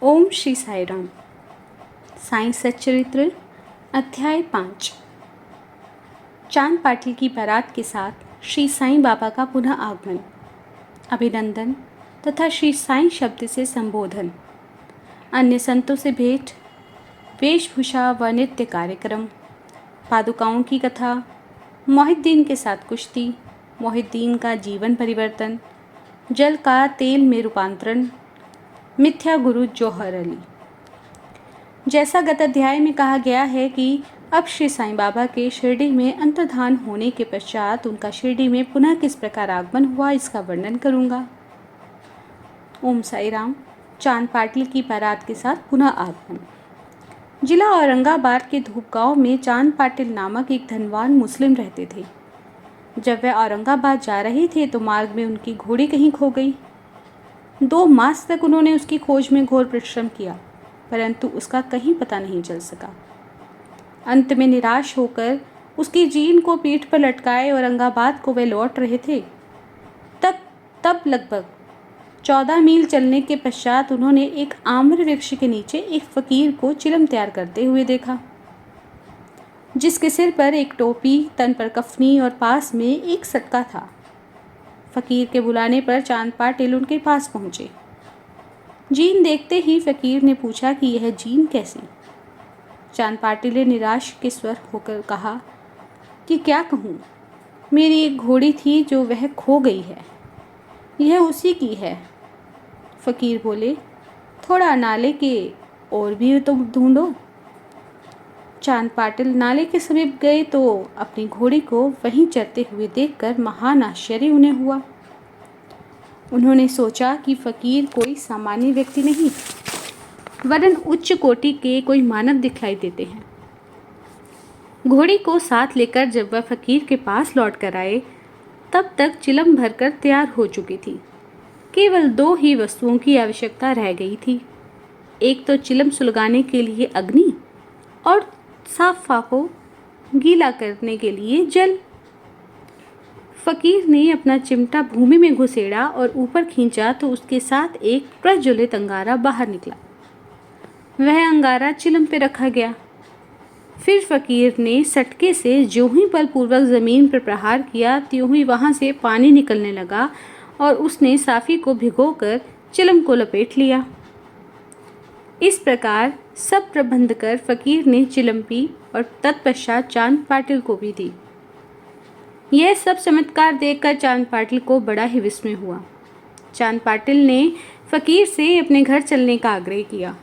ओम श्री साई राम। साईं सच्चरित्र अध्याय 5। चांद पाटिल की बारात के साथ श्री साईं बाबा का पुनः आगमन, अभिनंदन तथा श्री साईं शब्द से संबोधन, अन्य संतों से भेंट, वेशभूषा व नृत्य कार्यक्रम, पादुकाओं की कथा, मोहिद्दीन के साथ कुश्ती, मोहिद्दीन का जीवन परिवर्तन, जल का तेल में रूपांतरण, मिथ्या गुरु जौहर अली। जैसा गत अध्याय में कहा गया है कि अब श्री साईं बाबा के शिरडी में अंतर्धान होने के पश्चात उनका शिरडी में पुनः किस प्रकार आगमन हुआ, इसका वर्णन करूंगा। ओम साई राम। चांद पाटिल की बारात के साथ पुनः आगमन। जिला औरंगाबाद के धूपगांव में चांद पाटिल नामक एक धनवान मुस्लिम रहते थे। जब वह औरंगाबाद जा रहे थे तो मार्ग में उनकी घोड़ी कहीं खो गई। 2 मास तक उन्होंने उसकी खोज में घोर परिश्रम किया, परंतु उसका कहीं पता नहीं चल सका। अंत में निराश होकर उसकी जीन को पीठ पर लटकाए औरंगाबाद को वे लौट रहे थे। तब लगभग 14 मील चलने के पश्चात उन्होंने एक आम्र वृक्ष के नीचे एक फकीर को चिलम तैयार करते हुए देखा, जिसके सिर पर एक टोपी, तन पर कफनी और पास में एक सटका था। फकीर के बुलाने पर चांद पाटिल उनके पास पहुंचे। जीन देखते ही फकीर ने पूछा कि यह जीन कैसी। चांद पाटिल ने निराश के स्वर होकर कहा कि क्या कहूँ, मेरी एक घोड़ी थी जो वह खो गई है, यह उसी की है। फकीर बोले, थोड़ा नाले के और भी तो ढूंढो। चांद पाटिल नाले के समीप गए तो अपनी घोड़ी को वहीं चरते हुए देखकर महान आश्चर्य उन्हें हुआ। उन्होंने सोचा कि फकीर कोई सामान्य व्यक्ति नहीं, वरन उच्च कोटि के कोई मानव दिखलाई देते हैं। घोड़ी को साथ लेकर जब वह फकीर के पास लौट कर आए, तब तक चिलम भरकर तैयार हो चुकी थी। केवल 2 ही वस्तुओं की आवश्यकता रह गई थी, एक तो चिलम सुलगाने के लिए अग्नि और साफा को गीला करने के लिए जल। फकीर ने अपना चिमटा भूमि में घुसेड़ा और ऊपर खींचा तो उसके साथ एक प्रज्वलित अंगारा बाहर निकला। वह अंगारा चिलम पे रखा गया। फिर फकीर ने सटके से जो ही बलपूर्वक जमीन पर प्रहार किया, त्यों ही वहां से पानी निकलने लगा और उसने साफी को भिगोकर चिलम को लपेट लिया। इस प्रकार सब प्रबंध कर फकीर ने चिलम पी और तत्पश्चात चांद पाटिल को भी दी। यह सब चमत्कार देखकर चांद पाटिल को बड़ा ही विस्मय हुआ। चांद पाटिल ने फकीर से अपने घर चलने का आग्रह किया।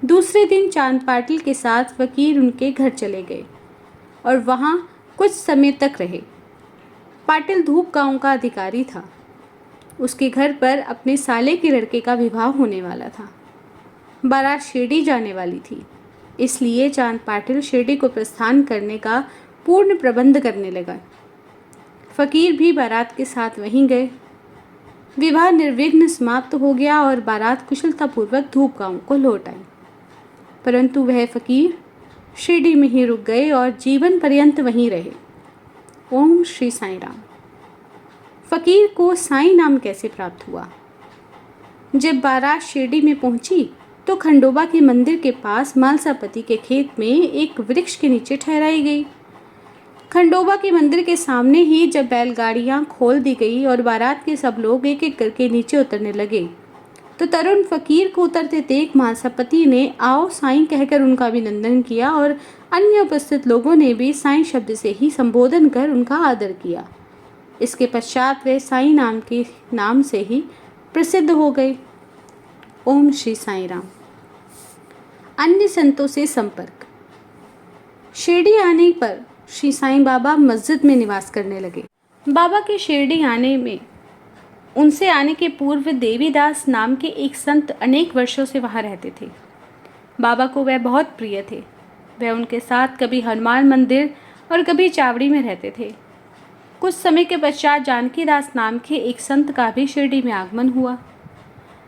दूसरे दिन चांद पाटिल के साथ फकीर उनके घर चले गए और वहां कुछ समय तक रहे। पाटिल धूप गांव का अधिकारी था। उसके घर पर अपने साले के लड़के का विवाह होने वाला था। बारात शिरडी जाने वाली थी, इसलिए चांद पाटिल शिरडी को प्रस्थान करने का पूर्ण प्रबंध करने लगा। फकीर भी बारात के साथ वहीं गए। विवाह निर्विघ्न समाप्त हो गया और बारात कुशलतापूर्वक धूप गांव को लौट आई, परंतु वह फकीर शिरडी में ही रुक गए और जीवन पर्यंत वहीं रहे। ओम श्री साई राम। फकीर को साईं नाम कैसे प्राप्त हुआ? जब बारात शिरडी में पहुंची तो खंडोबा के मंदिर के पास मालसापति के खेत में एक वृक्ष के नीचे ठहराई गई। खंडोबा के मंदिर के सामने ही जब बैलगाड़ियां खोल दी गई और बारात के सब लोग एक एक करके नीचे उतरने लगे, तो तरुण फकीर को उतरते देख मालसापति ने आओ साईं कहकर उनका अभिनंदन किया और अन्य उपस्थित लोगों ने भी साईं शब्द से ही संबोधन कर उनका आदर किया। इसके पश्चात वे साईं नाम से ही प्रसिद्ध हो गए। ओम श्री साई राम। अन्य संतों से संपर्क। शिरडी आने पर श्री साईं बाबा मस्जिद में निवास करने लगे। बाबा के शिरडी आने में उनसे आने के पूर्व देवीदास नाम के एक संत अनेक वर्षों से वहां रहते थे। बाबा को वह बहुत प्रिय थे। वह उनके साथ कभी हनुमान मंदिर और कभी चावड़ी में रहते थे। कुछ समय के पश्चात जानकीदास नाम के एक संत का भी शिरडी में आगमन हुआ।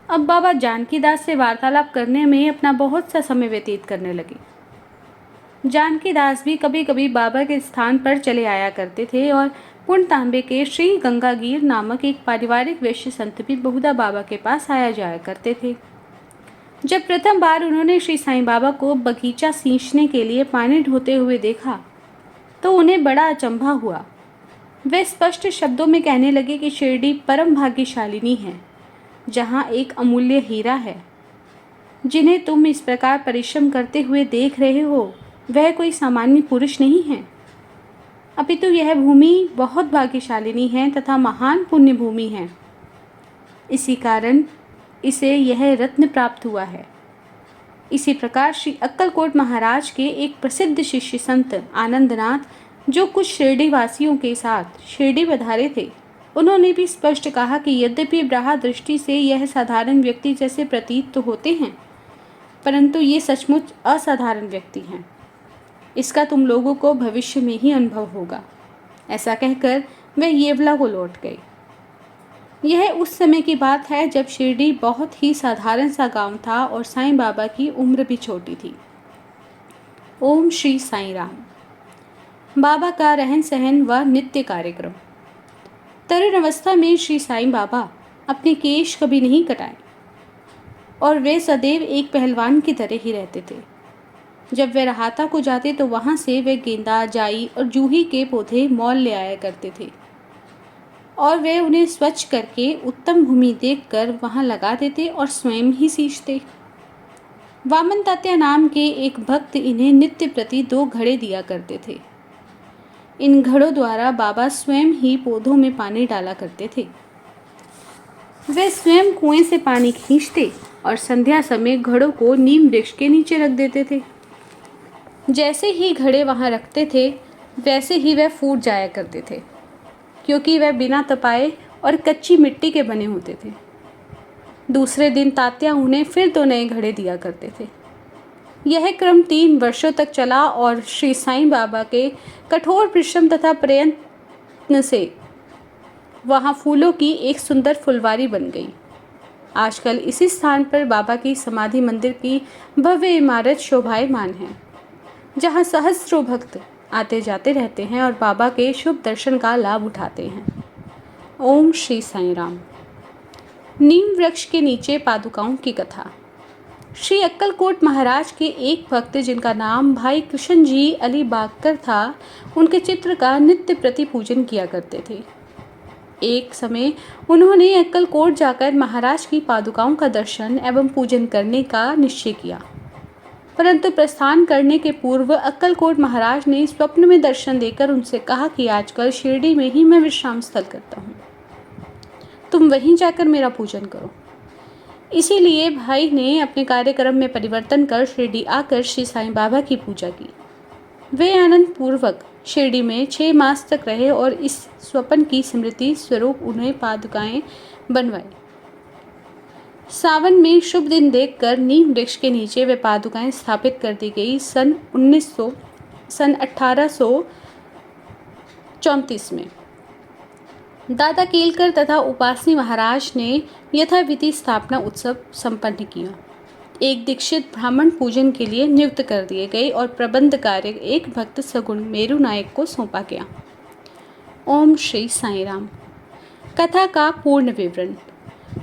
अब बाबा जानकीदास से वार्तालाप करने में अपना बहुत सा समय व्यतीत करने लगे। जानकीदास भी कभी कभी बाबा के स्थान पर चले आया करते थे और पुणतांबे के श्री गंगागीर नामक एक पारिवारिक वैश्य संत भी बहुधा बाबा के पास आया जाया करते थे। जब प्रथम बार उन्होंने श्री साईं बाबा को बगीचा सींचने के लिए पानी ढोते हुए देखा तो उन्हें बड़ा अचंभा हुआ। वे स्पष्ट शब्दों में कहने लगे कि शिरडी परम भाग्यशालिनी है, जहाँ एक अमूल्य हीरा है। जिन्हें तुम इस प्रकार परिश्रम करते हुए देख रहे हो, वह कोई सामान्य पुरुष नहीं है, अपितु यह भूमि बहुत भाग्यशालिनी है तथा महान पुण्य भूमि है। इसी कारण इसे यह रत्न प्राप्त हुआ है। इसी प्रकार श्री अक्कलकोट महाराज के एक प्रसिद्ध शिष्य संत आनंदनाथ, जो कुछ शिरडी वासियों के साथ शिरडी पधारे थे, उन्होंने भी स्पष्ट कहा कि यद्यपि ब्राह्य दृष्टि से यह साधारण व्यक्ति जैसे प्रतीत तो होते हैं, परंतु ये सचमुच असाधारण व्यक्ति हैं। इसका तुम लोगों को भविष्य में ही अनुभव होगा। ऐसा कहकर वे येवला को लौट गए। यह उस समय की बात है जब शिरडी बहुत ही साधारण सा गांव था और साईं बाबा की उम्र भी छोटी थी। ओम श्री साईं राम। बाबा का रहन सहन व नित्य कार्यक्रम। तरुण अवस्था में श्री साईं बाबा अपने केश कभी नहीं कटाए और वे सदैव एक पहलवान की तरह ही रहते थे। जब वे रहाता को जाते तो वहाँ से वे गेंदा, जाई और जूही के पौधे मोल ले आया करते थे और वे उन्हें स्वच्छ करके उत्तम भूमि देखकर वहाँ लगा देते और स्वयं ही सींचते। वामन तात्या नाम के एक भक्त इन्हें नित्य प्रति 2 घड़े दिया करते थे। इन घड़ों द्वारा बाबा स्वयं ही पौधों में पानी डाला करते थे। वे स्वयं कुएं से पानी खींचते और संध्या समय घड़ों को नीम वृक्ष के नीचे रख देते थे। जैसे ही घड़े वहाँ रखते थे, वैसे ही वह फूट जाया करते थे, क्योंकि वह बिना तपाए और कच्ची मिट्टी के बने होते थे। दूसरे दिन तात्या उन्हें फिर 2 नए घड़े दिया करते थे। यह क्रम 3 वर्षों तक चला और श्री साईं बाबा के कठोर परिश्रम तथा प्रयत्न से वहाँ फूलों की एक सुंदर फुलवारी बन गई। आजकल इसी स्थान पर बाबा की समाधि मंदिर की भव्य इमारत शोभायमान है, जहाँ सहस्त्रों भक्त आते जाते रहते हैं और बाबा के शुभ दर्शन का लाभ उठाते हैं। ओम श्री साईं राम। नीम वृक्ष के नीचे पादुकाओं की कथा। श्री अक्कलकोट महाराज के एक भक्त, जिनका नाम भाई कृष्ण जी अली बागकर था, उनके चित्र का नित्य प्रति पूजन किया करते थे। एक समय उन्होंने अक्कलकोट जाकर महाराज की पादुकाओं का दर्शन एवं पूजन करने का निश्चय किया, परंतु प्रस्थान करने के पूर्व अक्कलकोट महाराज ने स्वप्न में दर्शन देकर उनसे कहा कि आजकल शिरडी में ही मैं विश्राम स्थल करता हूँ, तुम वहीं जाकर मेरा पूजन करो। इसीलिए भाई ने अपने कार्यक्रम में परिवर्तन कर शिरडी आकर श्री साईं बाबा की पूजा की। वे आनंद पूर्वक शिरडी में 6 मास तक रहे और इस स्वप्न की स्मृति स्वरूप उन्हें पादुकाएं बनवाई। सावन में शुभ दिन देखकर नीम वृक्ष के नीचे वे पादुकाएं स्थापित कर दी गई सन 1834 में। दादा केलकर तथा उपासनी महाराज ने यथाविधि स्थापना उत्सव संपन्न किया। एक दीक्षित ब्राह्मण पूजन के लिए नियुक्त कर दिए गए और प्रबंध कार्य एक भक्त सगुण मेरू नायक को सौंपा गया। ओम श्री साईं राम। कथा का पूर्ण विवरण।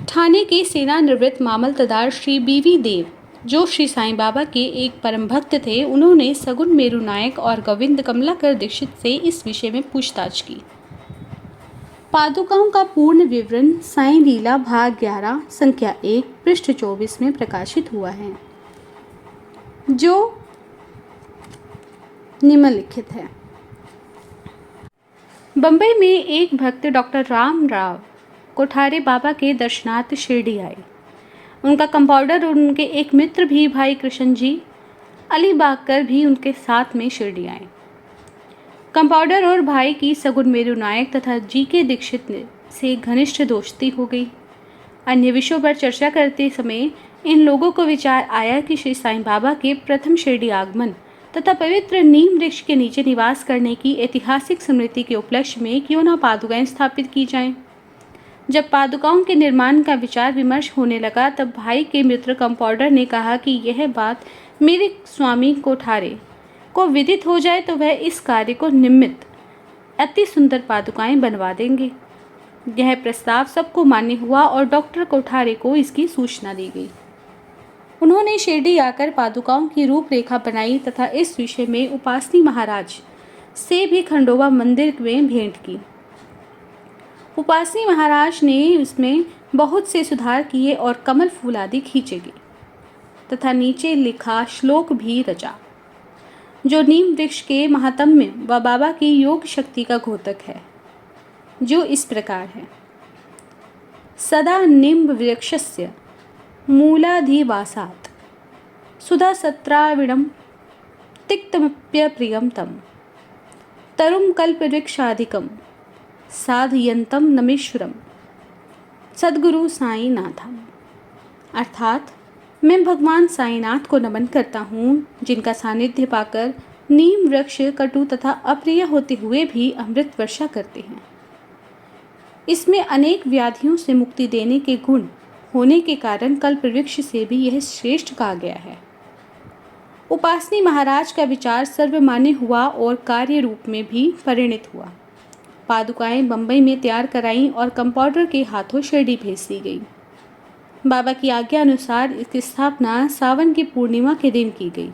ठाणे के सेवानिवृत्त मामलतदार श्री बीवी देव, जो श्री साईं बाबा के एक परम भक्त थे, उन्होंने सगुण मेरू नायक और गोविंद कमलाकर दीक्षित से इस विषय में पूछताछ की। पादुकाओं का पूर्ण विवरण साईं लीला भाग 11 संख्या 1 पृष्ठ 24 में प्रकाशित हुआ है, जो निम्नलिखित है। बम्बई में एक भक्त डॉक्टर राम राव कोठारे बाबा के दर्शनार्थ शिरडी आए। उनका कंपाउंडर और उनके एक मित्र भी भाई कृष्ण जी अली बागकर भी उनके साथ में शिरडी आए। कंपाउंडर और भाई की सगुण मेरू नायक तथा जी के दीक्षित से घनिष्ठ दोस्ती हो गई। अन्य विषयों पर चर्चा करते समय इन लोगों को विचार आया कि श्री साईं बाबा के प्रथम शिरडी आगमन तथा पवित्र नीम वृक्ष के नीचे निवास करने की ऐतिहासिक स्मृति के उपलक्ष्य में क्यों न पादुकाएं स्थापित की जाएं। जब पादुकाओं के निर्माण का विचार विमर्श होने लगा, तब भाई के मित्र कंपाउंडर ने कहा कि यह बात मेरे स्वामी कोठारे को विदित हो जाए तो वह इस कार्य को निमित्त अति सुंदर पादुकाएं बनवा देंगे। यह प्रस्ताव सबको मान्य हुआ और डॉक्टर कोठारे को इसकी सूचना दी गई। उन्होंने शिरडी आकर पादुकाओं की रूपरेखा बनाई तथा इस विषय में उपासनी महाराज से भी खंडोबा मंदिर में भेंट की। उपासनी महाराज ने उसमें बहुत से सुधार किए और कमल फूल आदि खींचे गए तथा नीचे लिखा श्लोक भी रचा, जो नीम वृक्ष के महात्म्य व बाबा की योग शक्ति का द्योतक है, जो इस प्रकार है। सदा निम्ब वृक्षस्य मूलाधिवासात् सुधा सत्राविणं तिक्तमप्यप्रियं तं तरुं कल्पवृक्षाधिकं साधयन्तं नमेश्वरम सद्गुरु साईनाथम। अर्थात मैं भगवान साईनाथ को नमन करता हूँ, जिनका सानिध्य पाकर नीम वृक्ष कटु तथा अप्रिय होते हुए भी अमृत वर्षा करते हैं। इसमें अनेक व्याधियों से मुक्ति देने के गुण होने के कारण कल्पवृक्ष से भी यह श्रेष्ठ कहा गया है। उपासनी महाराज का विचार सर्वमान्य हुआ और कार्य रूप में भी परिणित हुआ। पादुकाएं बंबई में तैयार कराईं और कंपाउंडर के हाथों शिरडी भेज दी गई। बाबा की आज्ञा अनुसार इसकी स्थापना सावन की पूर्णिमा के दिन की गई।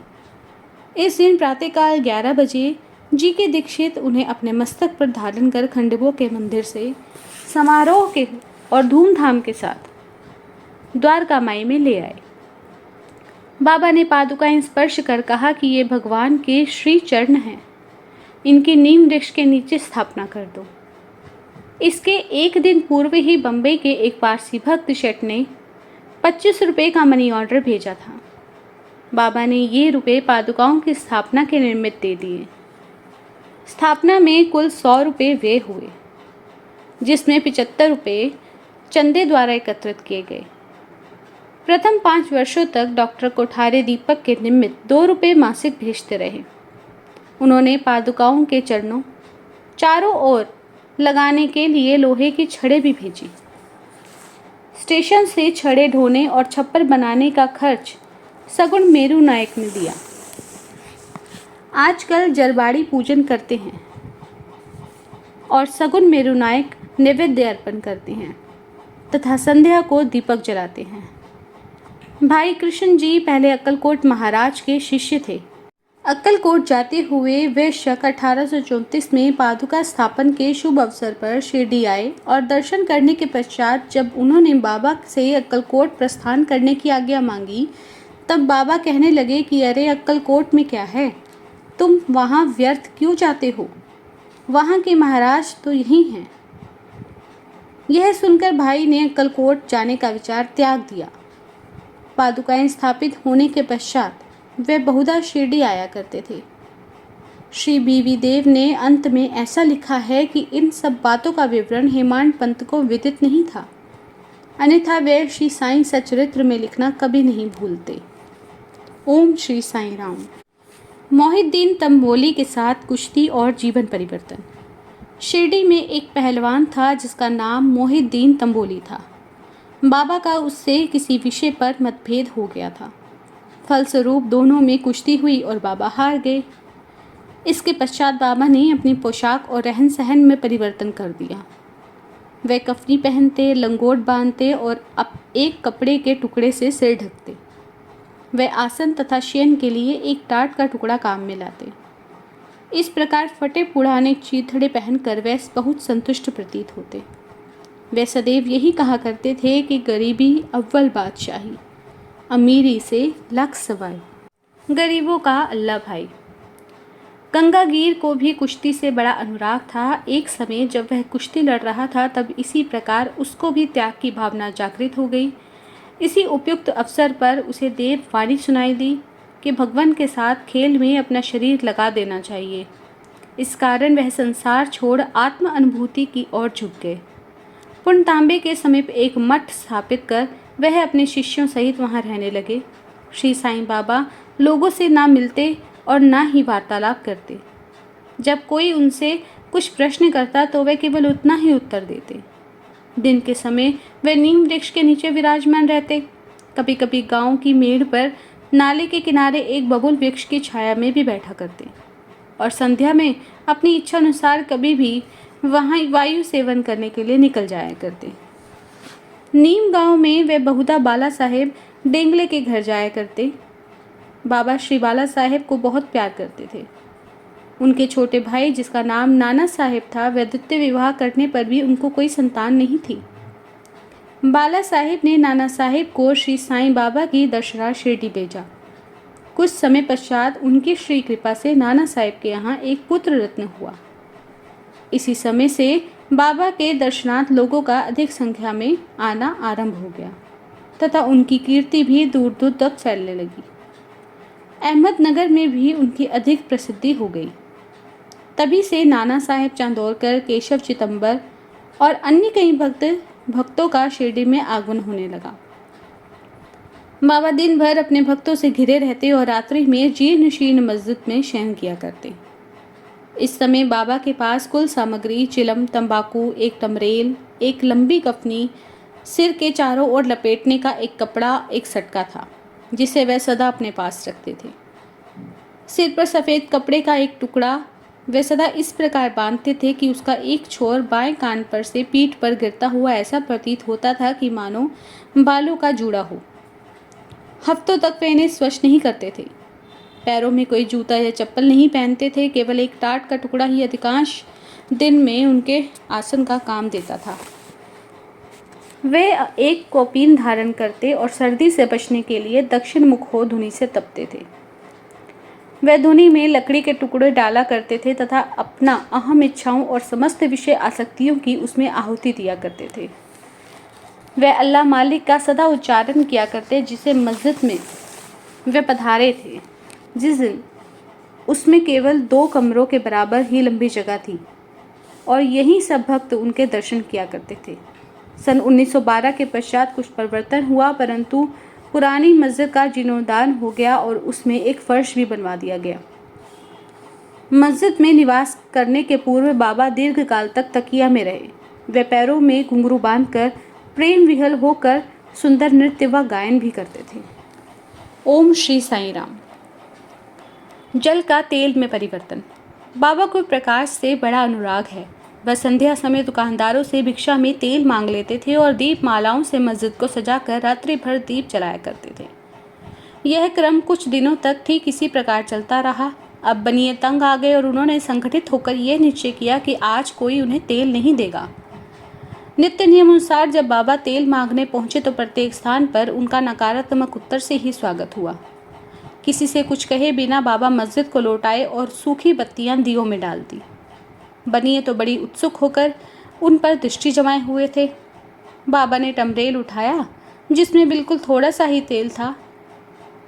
इस दिन प्रातःकाल 11 बजे जी के दीक्षित उन्हें अपने मस्तक पर धारण कर खंडोबा के मंदिर से समारोह के और धूमधाम के साथ द्वारका माई में ले आए। बाबा ने पादुकाएं स्पर्श कर कहा कि ये भगवान के श्री चरण हैं, इनकी नीम वृक्ष के नीचे स्थापना कर दो। इसके एक दिन पूर्व ही बंबई के एक पारसी भक्त शेठ ने 25 रुपये का मनी ऑर्डर भेजा था। बाबा ने ये रुपये पादुकाओं की स्थापना के निमित्त दे दिए। स्थापना में कुल 100 रुपये व्यय हुए, जिसमें 75 रुपये चंदे द्वारा एकत्रित किए गए। प्रथम 5 वर्षों तक डॉक्टर कोठारे दीपक के निमित्त 2 रुपये मासिक भेजते रहे। उन्होंने पादुकाओं के चरणों चारों ओर लगाने के लिए लोहे की छड़ें भी भेजी। स्टेशन से छड़े ढोने और छप्पर बनाने का खर्च सगुण मेरू नायक ने दिया। आजकल जरबाड़ी पूजन करते हैं और सगुण मेरू नायक नैवेद्य अर्पण करते हैं तथा संध्या को दीपक जलाते हैं। भाई कृष्ण जी पहले अक्कलकोट महाराज के शिष्य थे। अक्कलकोट जाते हुए वे शक 1834 में पादुका स्थापन के शुभ अवसर पर शिरडी आए और दर्शन करने के पश्चात जब उन्होंने बाबा से अक्कलकोट प्रस्थान करने की आज्ञा मांगी, तब बाबा कहने लगे कि अरे अक्कलकोट में क्या है, तुम वहाँ व्यर्थ क्यों जाते हो, वहाँ के महाराज तो यही हैं। यह सुनकर भाई ने अक्कलकोट जाने का विचार त्याग दिया। पादुकाएं स्थापित होने के पश्चात वे बहुधा शिरडी आया करते थे। श्री बीवी देव ने अंत में ऐसा लिखा है कि इन सब बातों का विवरण हेमांड पंत को विदित नहीं था, अन्यथा वे श्री साईं सचरित्र में लिखना कभी नहीं भूलते। ओम श्री साईं राम। मोहिद्दीन तंबोली के साथ कुश्ती और जीवन परिवर्तन। शिरडी में एक पहलवान था जिसका नाम मोहिद्दीन तंबोली था। बाबा का उससे किसी विषय पर मतभेद हो गया था। फलस्वरूप दोनों में कुश्ती हुई और बाबा हार गए। इसके पश्चात बाबा ने अपनी पोशाक और रहन सहन में परिवर्तन कर दिया। वे कफनी पहनते, लंगोट बांधते और एक कपड़े के टुकड़े से सिर ढकते। वे आसन तथा शयन के लिए एक टाट का टुकड़ा काम में लाते। इस प्रकार फटे पुराने चीथड़े पहनकर वे बहुत संतुष्ट प्रतीत होते। वे सदैव यही कहा करते थे कि गरीबी अव्वल बादशाही, अमीरी से लाख सवाई, गरीबों का अल्लाह भाई। गंगागीर को भी कुश्ती से बड़ा अनुराग था। एक समय जब वह कुश्ती लड़ रहा था तब इसी प्रकार उसको भी त्याग की भावना जागृत हो गई। इसी उपयुक्त अवसर पर उसे देव वाणी सुनाई दी कि भगवान के साथ खेल में अपना शरीर लगा देना चाहिए। इस कारण वह संसार छोड़ आत्म अनुभूति की ओर झुक गए। पुणतांबे के समीप एक मठ स्थापित कर वह अपने शिष्यों सहित वहां रहने लगे। श्री साईं बाबा लोगों से ना मिलते और ना ही वार्तालाप करते। जब कोई उनसे कुछ प्रश्न करता तो वे केवल उतना ही उत्तर देते। दिन के समय वे नीम वृक्ष के नीचे विराजमान रहते। कभी कभी गांव की मेड़ पर नाले के किनारे एक बबूल वृक्ष की छाया में भी बैठा करते और संध्या में अपनी इच्छा अनुसार कभी भी वहाँ वायु सेवन करने के लिए निकल जाया करते। नीम गांव में वे बहुधा बाला साहेब डेंगले के घर जाया करते। बाबा श्री बाला साहेब को बहुत प्यार करते थे। उनके छोटे भाई, जिसका नाम नाना साहेब था, वह द्वितीय विवाह करने पर भी उनको कोई संतान नहीं थी। बाला साहेब ने नाना साहेब को श्री साईं बाबा की दर्शनार्थ शिरडी भेजा। कुछ समय पश्चात उनकी श्री कृपा से नाना साहेब के यहाँ एक पुत्र रत्न हुआ। इसी समय से बाबा के दर्शनार्थ लोगों का अधिक संख्या में आना आरंभ हो गया तथा उनकी कीर्ति भी दूर दूर तक फैलने लगी। अहमदनगर में भी उनकी अधिक प्रसिद्धि हो गई। तभी से नाना साहेब चांदोरकर, केशव चिदंबर और अन्य कई भक्तों का शिरडी में आगमन होने लगा। बाबा दिन भर अपने भक्तों से घिरे रहते और रात्रि में जीर्ण शीर्ण मस्जिद में शयन किया करते। इस समय बाबा के पास कुल सामग्री चिलम, तंबाकू, एक टमरेल, एक लंबी कफनी, सिर के चारों ओर लपेटने का एक कपड़ा, एक सटका था जिसे वह सदा अपने पास रखते थे। सिर पर सफ़ेद कपड़े का एक टुकड़ा वे सदा इस प्रकार बांधते थे कि उसका एक छोर बाएं कान पर से पीठ पर गिरता हुआ ऐसा प्रतीत होता था कि मानो बालों का जूड़ा हो। हफ्तों तक वे इन्हें स्पर्श नहीं करते थे। पैरों में कोई जूता या चप्पल नहीं पहनते थे। केवल एक टाट का टुकड़ा ही अधिकांश दिन में उनके आसन का काम देता था। वे एक कौपीन धारण करते और सर्दी से बचने के लिए दक्षिण मुख हो धुनी से तपते थे। वह धुनी में लकड़ी के टुकड़े डाला करते थे तथा अपना अहम इच्छाओं और समस्त विषय आसक्तियों की उसमें आहुति दिया करते थे। वह अल्लाह मालिक का सदा उच्चारण किया करते। जिसे मस्जिद में वे पधारे थे, जिस दिन उसमें केवल 2 कमरों के बराबर ही लंबी जगह थी और यहीं सब भक्त उनके दर्शन किया करते थे। सन 1912 के पश्चात कुछ परिवर्तन हुआ, परंतु पुरानी मस्जिद का जीर्णोद्धार हो गया और उसमें एक फर्श भी बनवा दिया गया। मस्जिद में निवास करने के पूर्व बाबा दीर्घ काल तक तकिया में रहे। वे पैरों में घुंघरू बांधकर प्रेम विहल होकर सुंदर नृत्य व गायन भी करते थे। ओम श्री साईं राम। जल का तेल में परिवर्तन। बाबा को प्रकाश से बड़ा अनुराग है। वह संध्या समय दुकानदारों से भिक्षा में तेल मांग लेते थे और दीप मालाओं से मस्जिद को सजाकर रात्रि भर दीप जलाया करते थे। यह क्रम कुछ दिनों तक ठीक इसी प्रकार चलता रहा। अब बनिए तंग आ गए और उन्होंने संगठित होकर यह निश्चय किया कि आज कोई उन्हें तेल नहीं देगा। नित्य नियम अनुसार जब बाबा तेल मांगने पहुंचे तो प्रत्येक स्थान पर उनका नकारात्मक उत्तर से ही स्वागत हुआ। किसी से कुछ कहे बिना बाबा मस्जिद को लौटाए और सूखी बत्तियां दियों में डाल दी। बनिए तो बड़ी उत्सुक होकर उन पर दृष्टि जमाए हुए थे। बाबा ने टमरेल उठाया जिसमें बिल्कुल थोड़ा सा ही तेल था।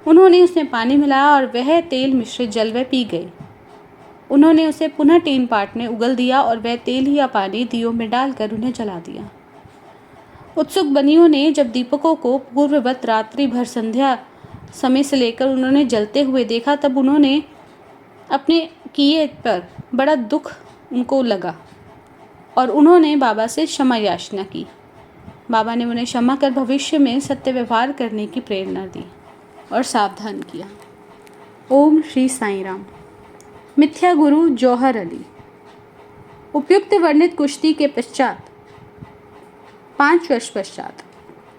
उन्होंने उसमें पानी मिलाया और वह तेल मिश्रित जल वे पी गए। उन्होंने उसे पुनः 3 पार्ट में उगल दिया और वह तेल या पानी दियों में डालकर उन्हें जला दिया। उत्सुक बनियों ने जब दीपकों को पूर्ववत रात्रि भर संध्या समय से लेकर उन्होंने जलते हुए देखा, तब उन्होंने अपने किए पर बड़ा दुख उनको लगा और उन्होंने बाबा से क्षमा याचना की। बाबा ने उन्हें क्षमा कर भविष्य में सत्य व्यवहार करने की प्रेरणा दी और सावधान किया। ओम श्री साईं राम। मिथ्या गुरु जौहर अली। उपयुक्त वर्णित कुश्ती के पश्चात 5 वर्ष पश्चात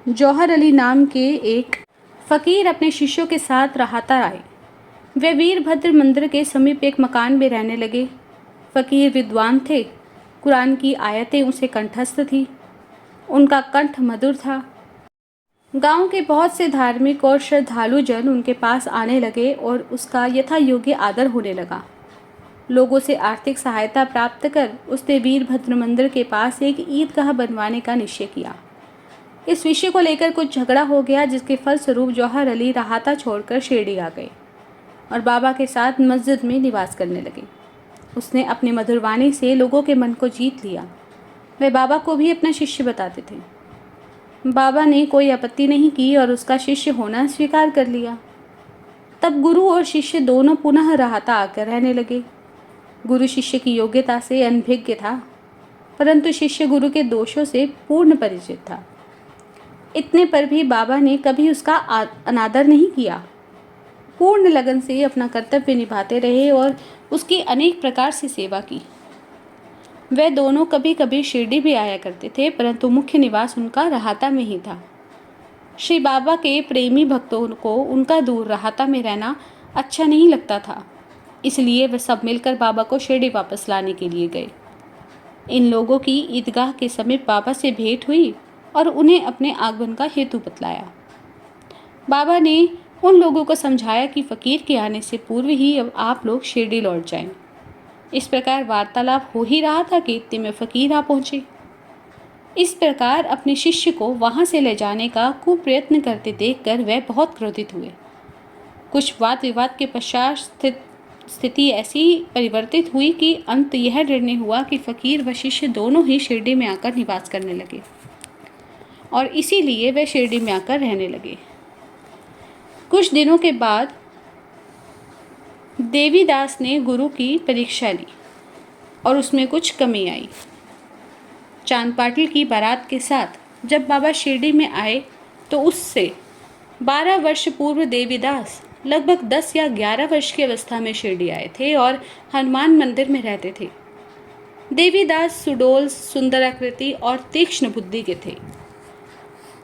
जौहर अली नाम के एक फ़कीर अपने शिष्यों के साथ रहाता आए। वे वीरभद्र मंदिर के समीप एक मकान में रहने लगे। फ़कीर विद्वान थे। कुरान की आयतें उसे कंठस्थ थी। उनका कंठ मधुर था। गांव के बहुत से धार्मिक और श्रद्धालु जन उनके पास आने लगे और उसका यथा योग्य आदर होने लगा। लोगों से आर्थिक सहायता प्राप्त कर उसने वीरभद्र मंदिर के पास एक ईदगाह बनवाने का निश्चय किया। इस विषय को लेकर कुछ झगड़ा हो गया, जिसके फलस्वरूप जौहर अली राहता छोड़कर शिरडी आ गए और बाबा के साथ मस्जिद में निवास करने लगे। उसने अपनी मधुर वाणी से लोगों के मन को जीत लिया। वे बाबा को भी अपना शिष्य बताते थे। बाबा ने कोई आपत्ति नहीं की और उसका शिष्य होना स्वीकार कर लिया। तब गुरु और शिष्य दोनों पुनः राहता आकर रहने लगे। गुरु शिष्य की योग्यता से अनभिज्ञ था, परंतु शिष्य गुरु के दोषों से पूर्ण परिचित था। इतने पर भी बाबा ने कभी उसका अनादर नहीं किया। पूर्ण लगन से अपना कर्तव्य निभाते रहे और उसकी अनेक प्रकार से सेवा की। वे दोनों कभी कभी शिरडी भी आया करते थे, परंतु मुख्य निवास उनका राहता में ही था। श्री बाबा के प्रेमी भक्तों को उनका दूर राहता में रहना अच्छा नहीं लगता था, इसलिए वे सब मिलकर बाबा को शिरडी वापस लाने के लिए गए। इन लोगों की ईदगाह के समीप बाबा से भेंट हुई और उन्हें अपने आगमन का हेतु बतलाया। बाबा ने उन लोगों को समझाया कि फ़कीर के आने से पूर्व ही अब आप लोग शिरडी लौट जाएं। इस प्रकार वार्तालाप हो ही रहा था कि इतने में फ़कीर आ पहुँचे। इस प्रकार अपने शिष्य को वहाँ से ले जाने का कुप्रयत्न करते देखकर वह बहुत क्रोधित हुए। कुछ वाद विवाद के पश्चात स्थिति ऐसी परिवर्तित हुई कि अंत यह निर्णय हुआ कि फ़कीर व शिष्य दोनों ही शिरडी में आकर निवास करने लगे और इसीलिए वे शिरडी में आकर रहने लगे। कुछ दिनों के बाद देवीदास ने गुरु की परीक्षा ली और उसमें कुछ कमी आई। चांद पाटिल की बारात के साथ जब बाबा शिरडी में आए तो उससे 12 वर्ष पूर्व देवीदास लगभग 10 या 11 वर्ष की अवस्था में शिरडी आए थे और हनुमान मंदिर में रहते थे। देवीदास सुडौल, सुंदर आकृति और तीक्ष्ण बुद्धि के थे।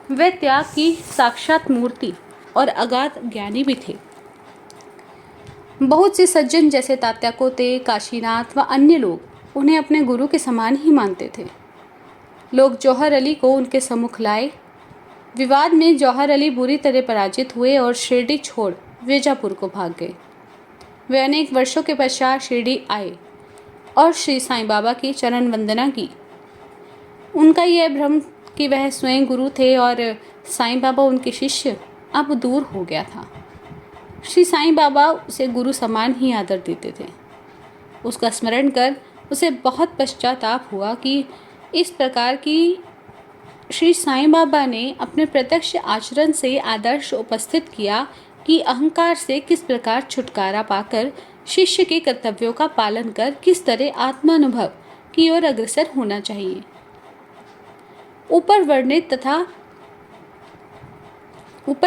वे त्याग की साक्षात मूर्ति और अगाध ज्ञानी भी थे। बहुत से सज्जन जैसे तात्या कोते, काशीनाथ व अन्य लोग उन्हें अपने गुरु के समान ही मानते थे। लोग जौहर अली को उनके सम्मुख लाए। विवाद में जौहर अली बुरी तरह पराजित हुए और शिरडी छोड़ विजापुर को भाग गए। वे अनेक वर्षों के पश्चात शिरडी आए और श्री साईं बाबा की चरण वंदना की। उनका यह भ्रम कि वह स्वयं गुरु थे और साईं बाबा उनके शिष्य अब दूर हो गया था। श्री साईं बाबा उसे गुरु समान ही आदर देते थे। उसका स्मरण कर उसे बहुत पश्चाताप हुआ कि इस प्रकार की श्री साईं बाबा ने अपने प्रत्यक्ष आचरण से आदर्श उपस्थित किया कि अहंकार से किस प्रकार छुटकारा पाकर शिष्य के कर्तव्यों का पालन कर किस तरह आत्मानुभव की ओर अग्रसर होना चाहिए। ऊपर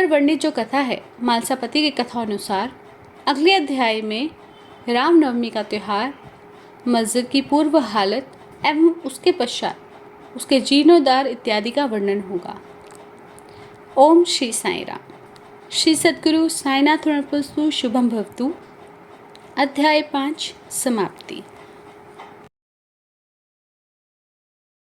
वर्णित जो कथा है मालसापति की कथा अनुसार अगले अध्याय में रामनवमी का त्यौहार, मस्जिद की पूर्व हालत एवं उसके पश्चात उसके जीर्णोद्धार इत्यादि का वर्णन होगा। ओम श्री साईं राम। श्री सद्गुरु साईनाथ अर्पणमस्तु। शुभम भवतु। अध्याय 5 समाप्ति।